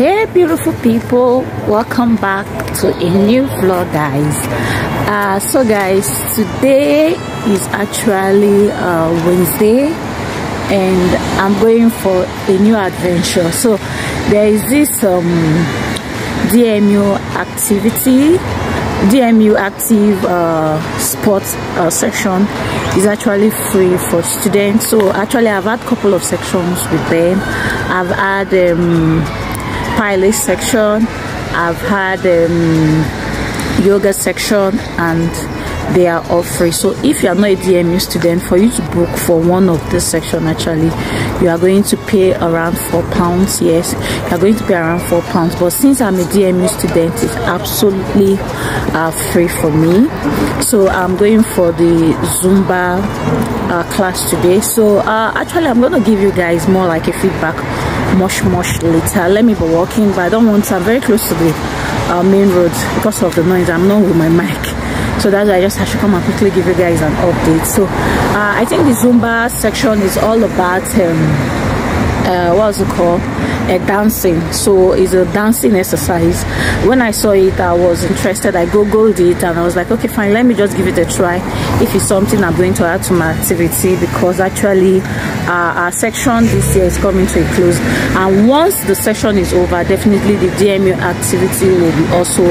Hey beautiful people, welcome back to a new vlog, guys. So guys, today is actually Wednesday and I'm going for a new adventure. So there is this DMU active sports section is actually free for students. So actually I've had a couple of sections with them. I've had pilot section, I've had yoga section, and they are all free. So if you are not a DMU student, for you to book for one of this section, actually you are going to pay around £4. Yes, you are going to pay around £4, but since I'm a DMU student, it's absolutely free for me. So I'm going for the Zumba class today. So actually I'm going to give you guys more like a feedback much later. Let me be walking, but I don't want to. I'm very close to the main road because of the noise. I'm not with my mic, so that's why I just have to come and quickly give you guys an update. So I think the Zumba section is all about what's it called, dancing. So it's a dancing exercise. When I saw it, I was interested. I googled it and I was like, okay fine, let me just give it a try if it's something I'm going to add to my activity, because actually our section this year is coming to a close, and once the section is over, definitely the DMU activity will be also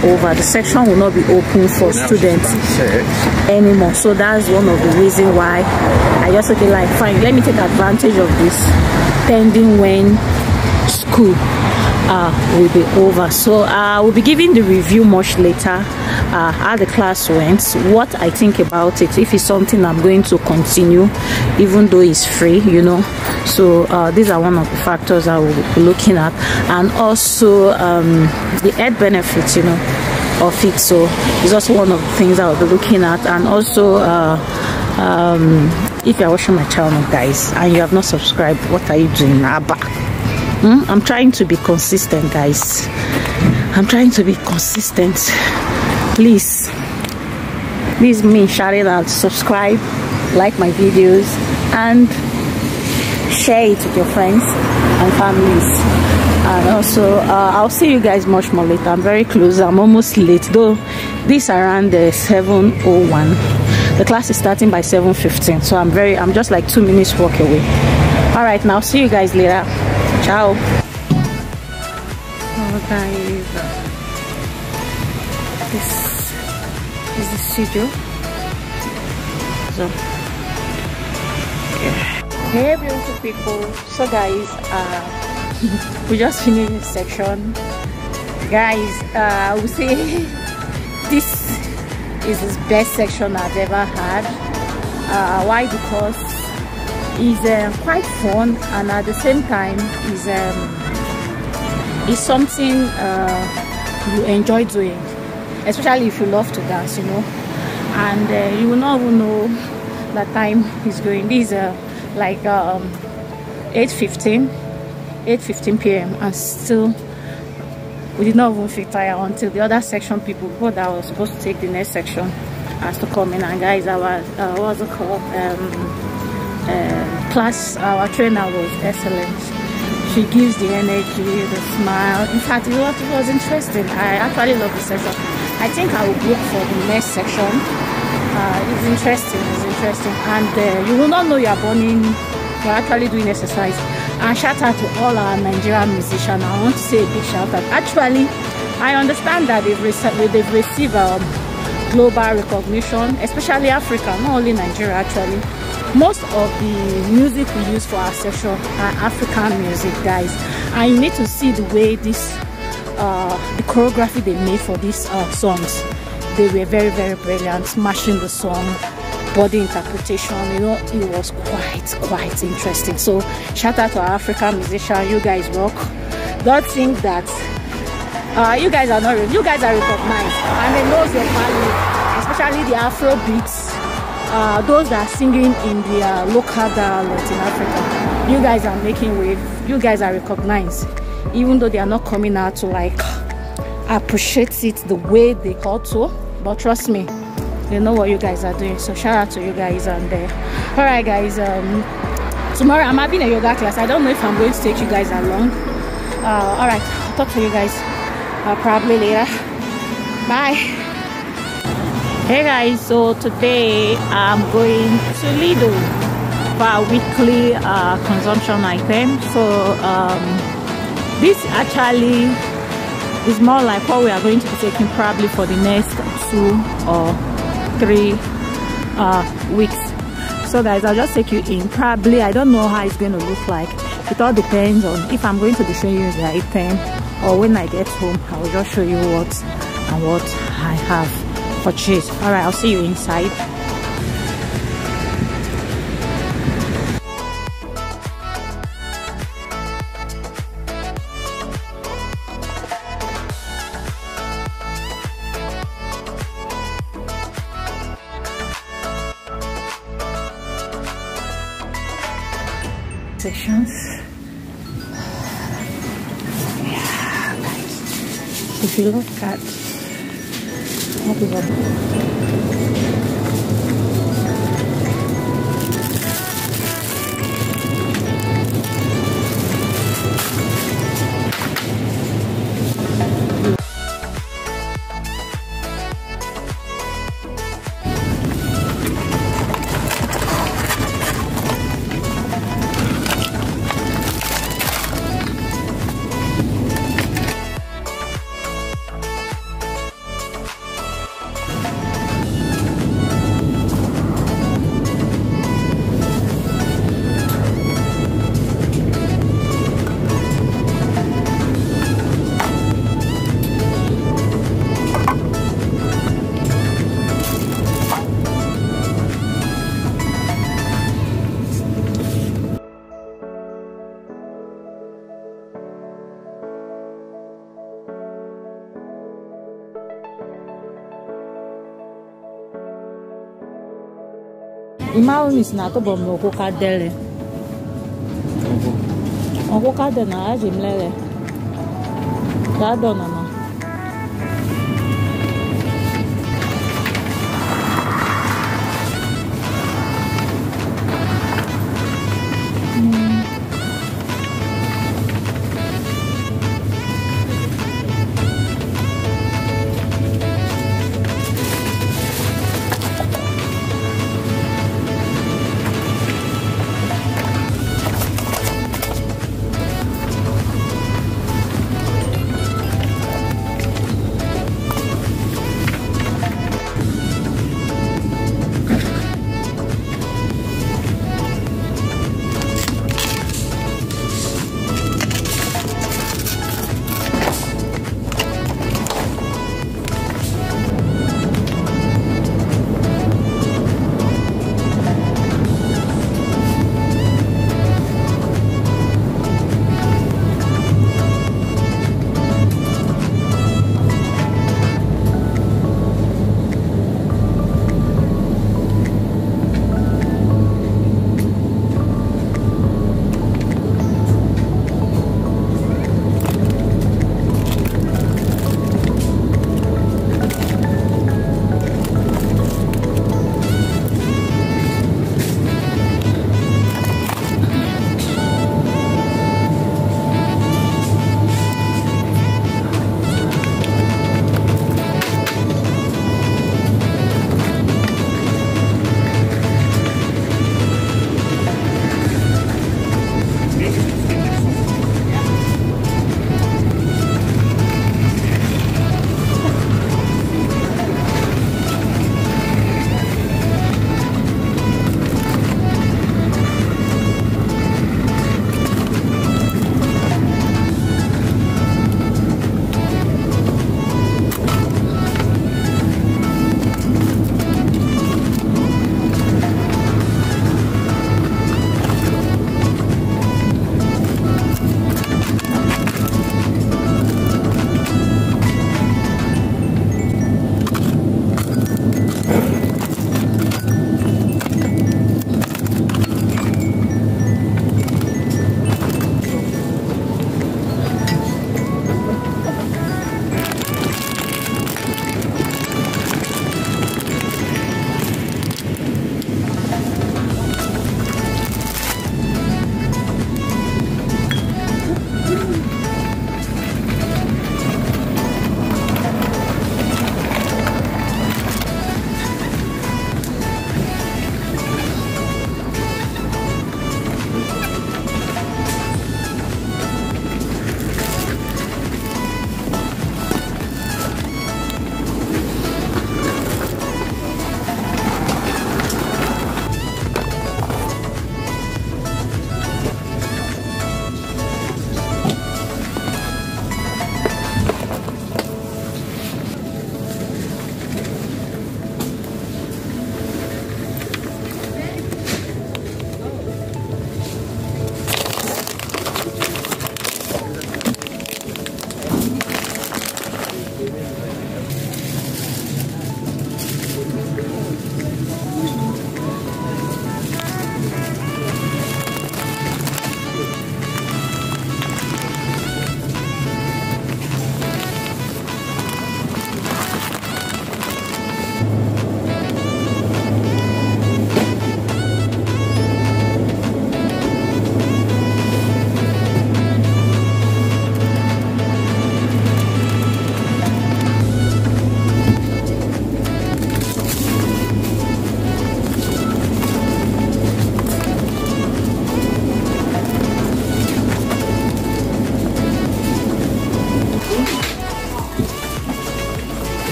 over. The section will not be open for students anymore. So that's one of the reasons why I just okay, like fine, let me take advantage of this pending when school will be over. So we'll be giving the review much later, how the class went, what I think about it, if it's something I'm going to continue even though it's free, you know. So these are one of the factors I will be looking at, and also the health benefits, you know, of it. So it's also one of the things I will be looking at. And also if you're watching my channel, guys, and you have not subscribed, what are you doing? I'm trying to be consistent, guys. I'm trying to be consistent. Please me shout it out, subscribe, like my videos, and share it with your friends and families. And also I'll see you guys much more later. I'm very close. I'm almost late, though. This around 7:01. The class is starting by 7:15, so I'm just like 2 minutes walk away. All right, now see you guys later. Ciao. Oh guys, this is the studio. So yeah. Hey beautiful people. So guys, we just finished this section, guys. I would say this is the best section I've ever had. Why? Because it's quite fun, and at the same time is something you enjoy doing, especially if you love to dance, you know. And you will not even know that time is going. These are like 8:15 p.m. and still we did not even feel tired until the other section people that was supposed to take the next section has to come in. And guys, our what's it called, class, our trainer was excellent. She gives the energy, the smile. In fact, it was interesting. I actually love the session. I think I will book for the next section. It's interesting, and you will not know you're burning, you're actually doing exercise. And shout out to all our Nigerian musicians. I want to say a big shout out. Actually, I understand that they've received global recognition, especially Africa, not only Nigeria. Actually, most of the music we use for our session are African music, guys. And you need to see the way this the choreography they made for these songs. They were very brilliant, smashing the song, body interpretation, you know. It was quite interesting. So shout out to our African musician. You guys rock. Don't think that you guys are not real. You guys are recognized, and they know your value, especially the Afro beats, those that are singing in the local dialect in Africa. You guys are making wave. You guys are recognized, even though they are not coming out to like appreciate it the way they ought to. But trust me, they know what you guys are doing. So shout out to you guys. And all right guys, tomorrow I'm having a yoga class. I don't know if I'm going to take you guys along. All right, I'll talk to you guys probably later. Bye. Hey guys, so today I'm going to Lidl for a weekly consumption item. So this actually is more like what we are going to be taking probably for the next 2 or 3 weeks. So guys, I'll just take you in. Probably, I don't know how it's going to look like. It all depends on if I'm going to be showing you the item, or when I get home I will just show you what I have purchased. All right, I'll see you inside. Sections. Yeah, guys. If you look at what we have. Imao ni sinato bom no kokadele. On kokadele na ajimlele. Da dona na.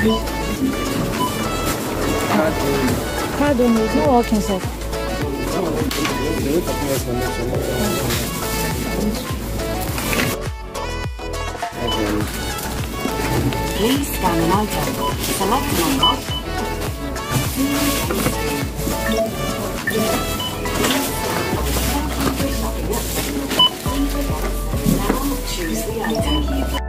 Card only, it's not working, sir. Please scan an item. Select an unlock. Now choose the item.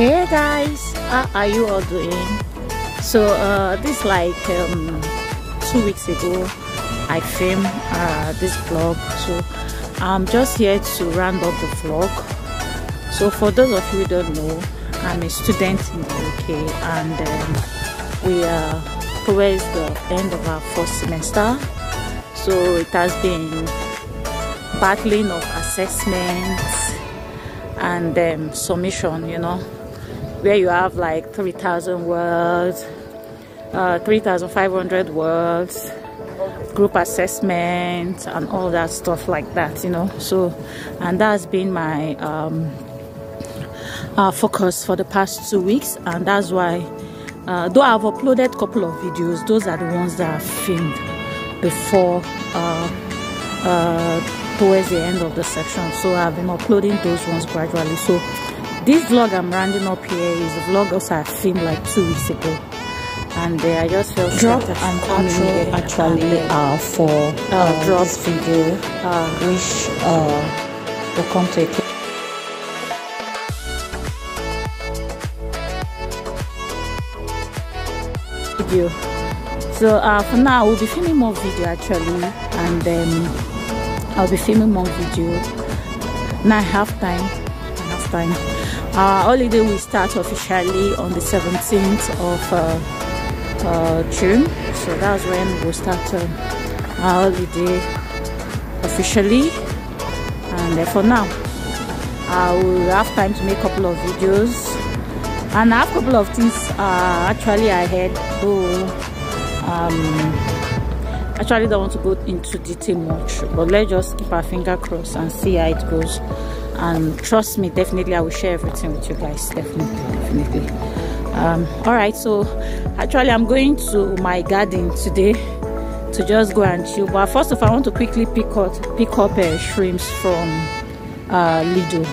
Hey guys, how are you all doing? So this like 2 weeks ago I filmed this vlog, so I'm just here to round up the vlog. So for those of you who don't know, I'm a student in the UK, and we are towards the end of our first semester. So it has been battling of assessments and submission, you know, where you have like 3,000 words, 3,500 words, group assessment and all that stuff like that, you know. So, and that's been my focus for the past 2 weeks, and that's why though I've uploaded a couple of videos, those are the ones that I filmed before towards the end of the section. So I've been uploading those ones gradually. So this vlog I'm rounding up here is a vlog also I filmed like 2 weeks ago, and I just felt drop and outro actually for drop this video, which will come to a video. So for now we'll be filming more video actually, and I'll be filming more video. Now I have time. Our holiday will start officially on the 17th of June. So that's when we'll start our holiday officially. And for now, I will have time to make a couple of videos, and I have a couple of things actually ahead. Though actually don't want to go into detail much, but let's just keep our finger crossed and see how it goes. And trust me, definitely I will share everything with you guys. Definitely. All right, so actually I'm going to my garden today to just go and chill. But first of all, I want to quickly pick up shrimps from Lidl,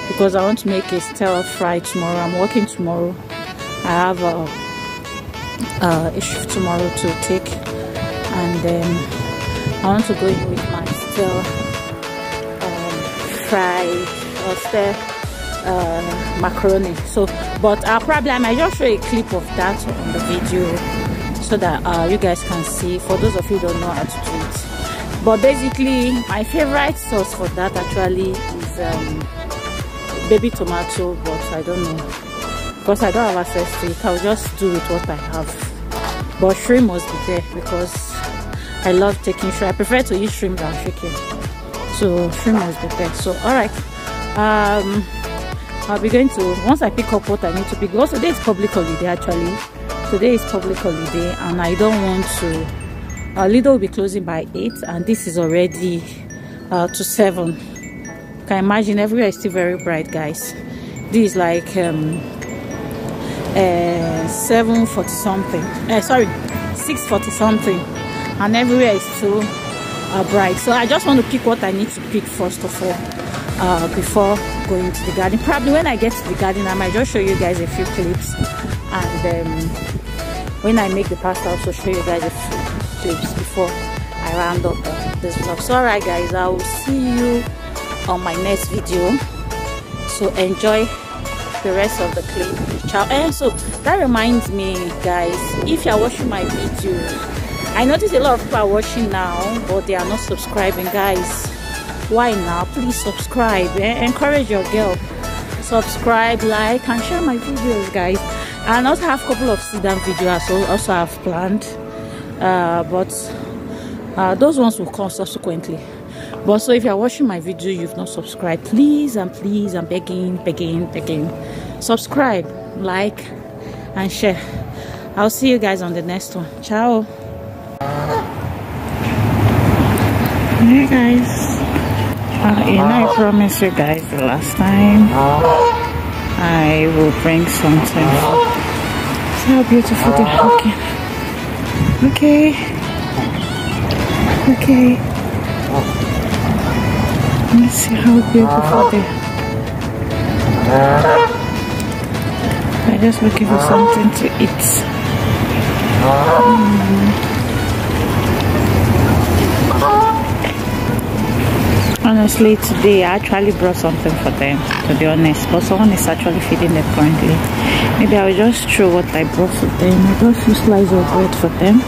because I want to make a stir fry tomorrow. I'm working tomorrow. I have a shift tomorrow to take, and then I want to go in with my stir fry or stir macaroni. So but probably I might just show a clip of that on the video so that you guys can see, for those of you who don't know how to do it. But basically my favorite sauce for that actually is baby tomato, but I don't know, because I don't have access to it. I'll just do with what I have. But shrimp must be there because I love taking shrimp. I prefer to eat shrimp than chicken, so shrimp must be there. So all right, I'll be going to, once I pick up what I need to pick. Also today is public holiday actually. Today is public holiday, and I don't want to Lidl will be closing by 8, and this is already to 7. Can you imagine? Everywhere is still very bright, guys. This is like 7:40 something, sorry, 6:40 something, and everywhere is still bright. So I just want to pick what I need to pick first of all before going to the garden. Probably when I get to the garden I might just show you guys a few clips, and when I make the pasta I'll also show you guys a few clips before I round up this vlog. So alright guys, I will see you on my next video, so enjoy the rest of the clip. Ciao. And so that reminds me guys, if you are watching my video, I notice a lot of people are watching now but they are not subscribing. Guys, why now? Please subscribe. Encourage your girl, subscribe, like and share my videos guys. And also have a couple of sit-down videos also have planned, but those ones will come subsequently. But so if you are watching my video, you've not subscribed, please I'm begging, subscribe, like and share. I'll see you guys on the next one. Ciao. Hey guys, you know I promised you guys the last time I will bring something. See how beautiful they're looking. Okay. Let's see how beautiful they are. I'm just looking for something to eat. Honestly, today I actually brought something for them, to be honest, but someone is actually feeding them currently. Maybe I will just throw what I brought for them. I brought 2 slices of bread for them.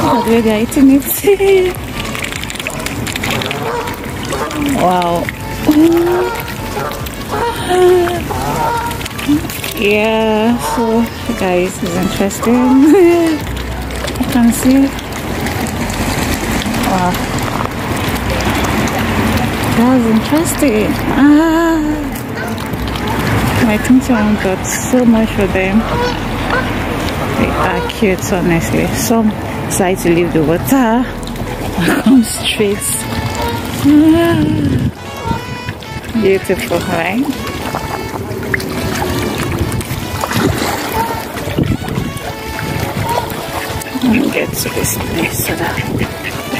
Look at the way they are eating it. Wow. Yeah, so guys, it's interesting. You can see. Wow, that's interesting. I think someone got so much for them. They are cute, honestly. Some decide to leave the water and come straight. Beautiful, right? Let me get to this place so that we're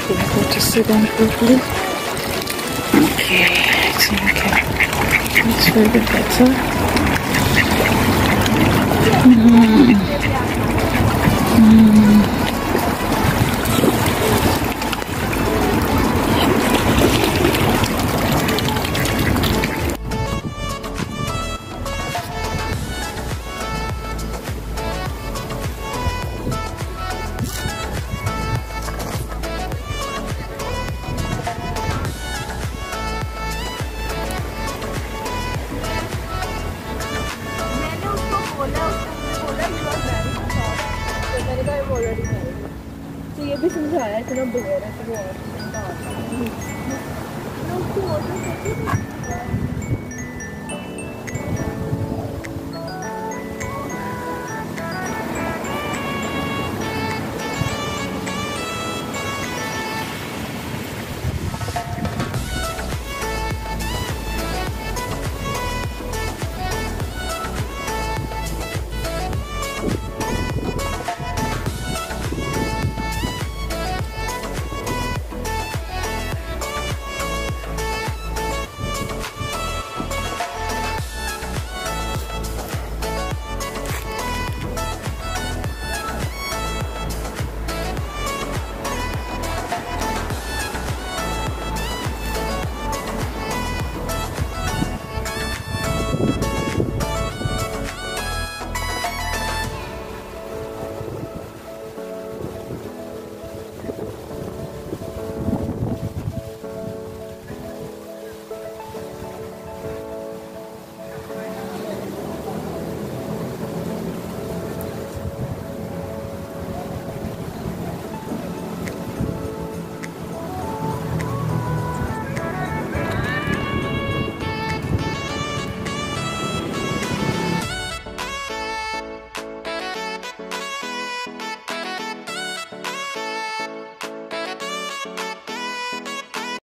able to see them properly. Okay, I think it's a little bit better.